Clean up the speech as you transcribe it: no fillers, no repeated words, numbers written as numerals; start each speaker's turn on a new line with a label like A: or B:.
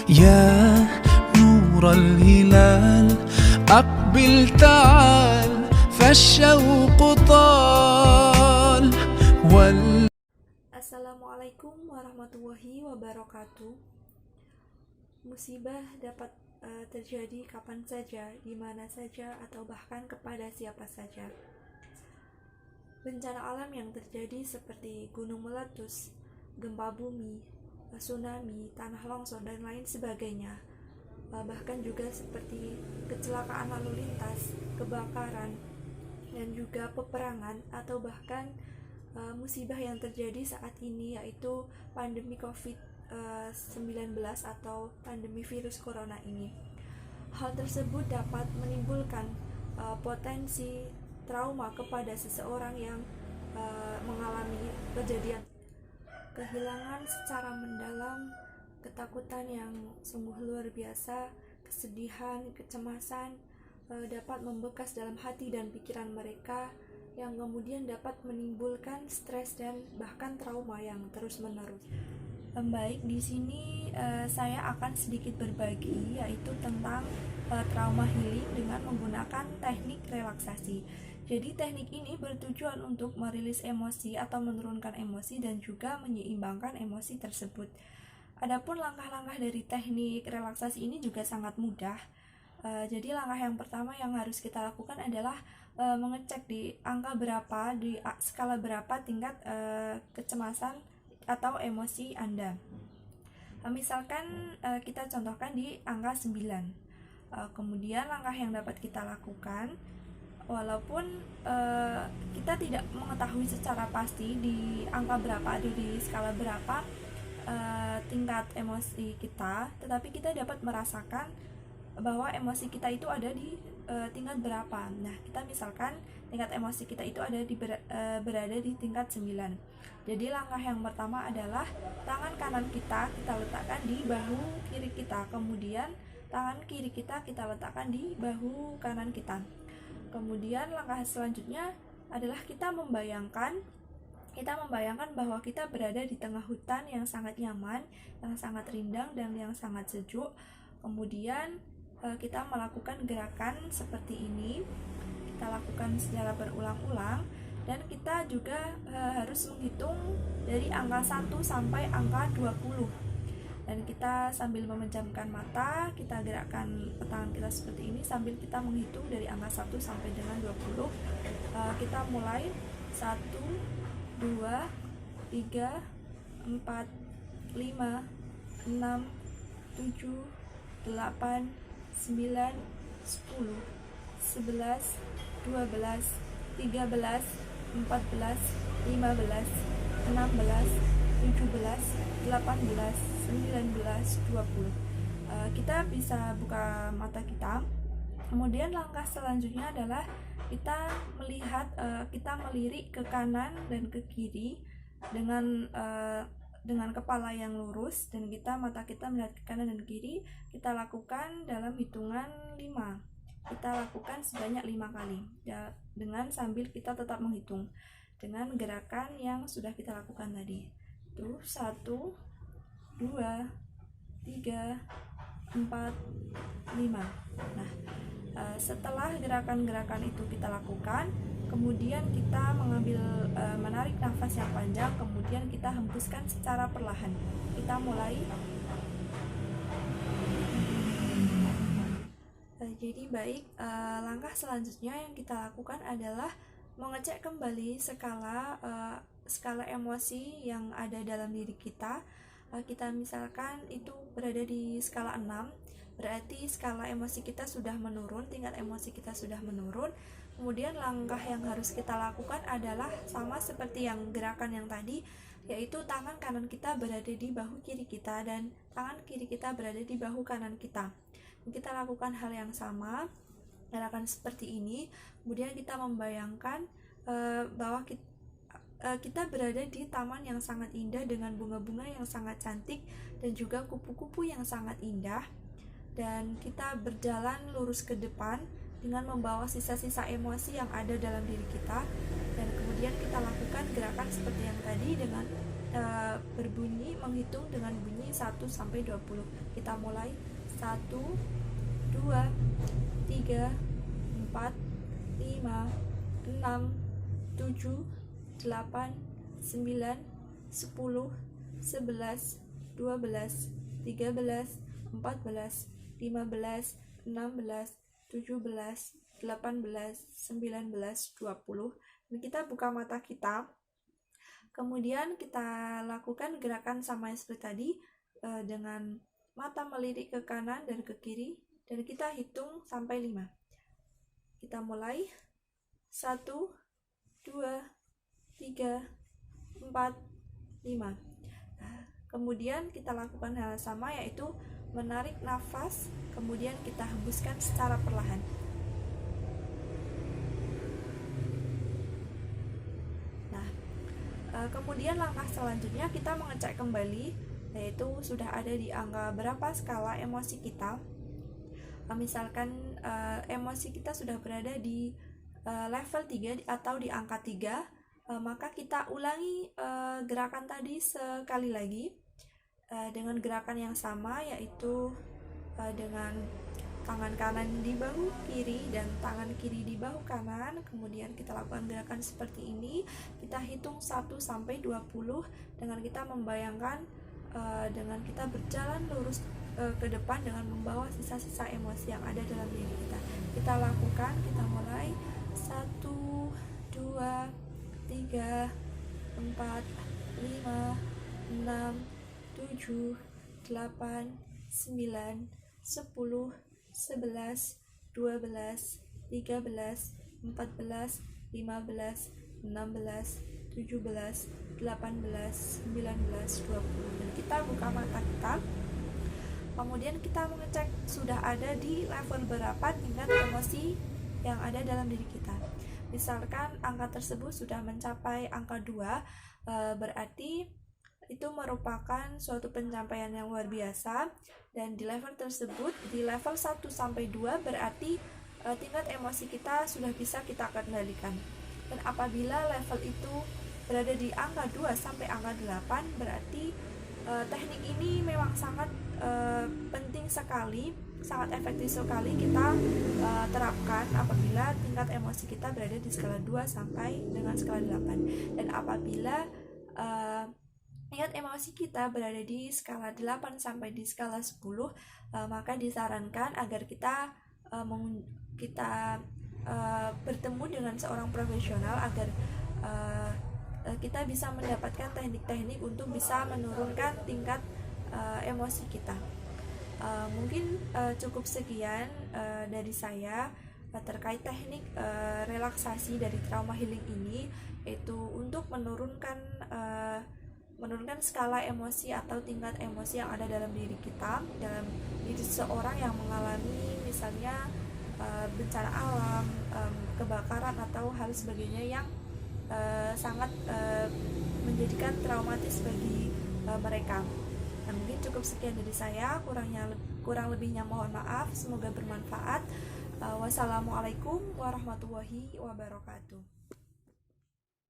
A: يا نور الهلال أقبل تعال فالشوق طال
B: Assalamualaikum warahmatullahi wabarakatuh. Musibah dapat terjadi kapan saja, di mana saja, atau bahkan kepada siapa saja. Bencana alam yang terjadi seperti gunung meletus, gempa bumi, tsunami, tanah longsor, dan lain sebagainya. Bahkan juga seperti kecelakaan lalu lintas, kebakaran, dan juga peperangan, atau bahkan musibah yang terjadi saat ini, yaitu pandemi COVID-19 atau pandemi virus corona ini. Hal tersebut dapat menimbulkan potensi trauma kepada seseorang yang mengalami kejadian kehilangan secara mendalam, ketakutan yang sungguh luar biasa, kesedihan, kecemasan dapat membekas dalam hati dan pikiran mereka, yang kemudian dapat menimbulkan stres dan bahkan trauma yang terus-menerus. Baik, di sini saya akan sedikit berbagi, yaitu tentang trauma healing dengan menggunakan teknik relaksasi. Jadi teknik ini bertujuan untuk merilis emosi atau menurunkan emosi dan juga menyeimbangkan emosi tersebut. Adapun langkah-langkah dari teknik relaksasi ini juga sangat mudah. Jadi langkah yang pertama yang harus kita lakukan adalah mengecek di angka berapa, di skala berapa tingkat kecemasan atau emosi Anda. Misalkan kita contohkan di angka 9. Kemudian langkah yang dapat kita lakukan, walaupun kita tidak mengetahui secara pasti di angka berapa atau di skala berapa tingkat emosi kita, tetapi kita dapat merasakan bahwa emosi kita itu ada di tingkat berapa. Nah, kita misalkan tingkat emosi kita itu ada berada di tingkat 9. Jadi langkah yang pertama adalah tangan kanan kita letakkan di bahu kiri kita, kemudian tangan kiri kita letakkan di bahu kanan kita. Kemudian langkah selanjutnya adalah kita membayangkan bahwa kita berada di tengah hutan yang sangat nyaman, yang sangat rindang, dan yang sangat sejuk. Kemudian kita melakukan gerakan seperti ini, kita lakukan secara berulang-ulang, dan kita juga harus menghitung dari angka 1 sampai angka 20. Dan kita sambil memejamkan mata, kita gerakkan tangan kita seperti ini sambil kita menghitung dari angka 1 sampai dengan 20. Kita mulai 1, 2, 3, 4, 5, 6, 7, 8, 9, 10, 11, 12, 13, 14, 15, 16, 17, 18, 19, 20. Kita bisa buka mata kita. Kemudian langkah selanjutnya adalah kita melirik ke kanan dan ke kiri dengan kepala yang lurus, dan mata kita melihat ke kanan dan kiri. Kita lakukan dalam hitungan 5. Kita lakukan sebanyak 5 kali dengan sambil kita tetap menghitung dengan gerakan yang sudah kita lakukan tadi. Itu 1, 2, 3, 4, 5. Nah, setelah gerakan-gerakan itu kita lakukan, kemudian kita menarik nafas yang panjang, kemudian kita hembuskan secara perlahan. Kita mulai. Jadi baik, langkah selanjutnya yang kita lakukan adalah mengecek kembali skala emosi yang ada dalam diri kita. Kita misalkan itu berada di skala 6, berarti skala emosi kita sudah menurun, tingkat emosi kita sudah menurun. Kemudian langkah yang harus kita lakukan adalah sama seperti yang gerakan yang tadi, yaitu tangan kanan kita berada di bahu kiri kita dan tangan kiri kita berada di bahu kanan kita. Kita lakukan hal yang sama, gerakan seperti ini. Kemudian kita membayangkan bahwa kita berada di taman yang sangat indah dengan bunga-bunga yang sangat cantik dan juga kupu-kupu yang sangat indah, dan kita berjalan lurus ke depan dengan membawa sisa-sisa emosi yang ada dalam diri kita, dan kemudian kita lakukan gerakan seperti yang tadi dengan berbunyi, menghitung dengan bunyi 1 sampai 20. Kita mulai 1, 2, 3, 4, 5, 6, 7, 8, 9, 10, 11, 12, 13, 14, 15, 16, 17, 18, 19, 20. Dan kita buka mata kita. Kemudian kita lakukan gerakan sama yang seperti tadi, dengan mata melirik ke kanan dan ke kiri, dan kita hitung sampai 5. Kita mulai 1, 2, 3, 4, 5. Kemudian kita lakukan hal sama, yaitu menarik nafas, kemudian kita hembuskan secara perlahan. Kemudian langkah selanjutnya kita mengecek kembali, yaitu sudah ada di angka berapa skala emosi kita. Misalkan emosi kita sudah berada di level 3 atau di angka 3, maka kita ulangi gerakan tadi sekali lagi dengan gerakan yang sama, yaitu dengan tangan kanan di bahu kiri dan tangan kiri di bahu kanan. Kemudian kita lakukan gerakan seperti ini. Kita hitung 1 sampai 20 dengan kita membayangkan dengan kita berjalan lurus ke depan dengan membawa sisa-sisa emosi yang ada dalam diri kita. Kita lakukan, kita mulai 1, 2, 3, 4, 5, 6, 7, 8, 9, 10, 11, 12, 13, 14, 15, 16, 17, 18, 19, 20. Dan kita buka mata kita. Kemudian kita mengecek sudah ada di level berapa tingkat emosi yang ada dalam diri kita. Misalkan angka tersebut sudah mencapai angka 2, berarti itu merupakan suatu pencapaian yang luar biasa. Dan di level tersebut, di level 1 sampai 2 berarti tingkat emosi kita sudah bisa kita kendalikan. Dan apabila level itu berada di angka 2 sampai angka 8, berarti teknik ini memang sangat penting sekali, sangat efektif sekali kita terapkan apabila tingkat emosi kita berada di skala 2 sampai dengan skala 8. Dan apabila tingkat emosi kita berada di skala 8 sampai di skala 10, maka disarankan agar kita bertemu dengan seorang profesional agar kita bisa mendapatkan teknik-teknik untuk bisa menurunkan tingkat emosi kita. Mungkin cukup sekian dari saya terkait teknik relaksasi dari trauma healing ini, yaitu untuk menurunkan skala emosi atau tingkat emosi yang ada dalam diri kita, dalam diri seseorang yang mengalami misalnya bencana alam, kebakaran atau hal sebagainya yang sangat menjadikan traumatis bagi mereka. Nah, mungkin cukup sekian dari saya, kurang lebihnya mohon maaf, semoga bermanfaat. Wassalamualaikum warahmatullahi wabarakatuh.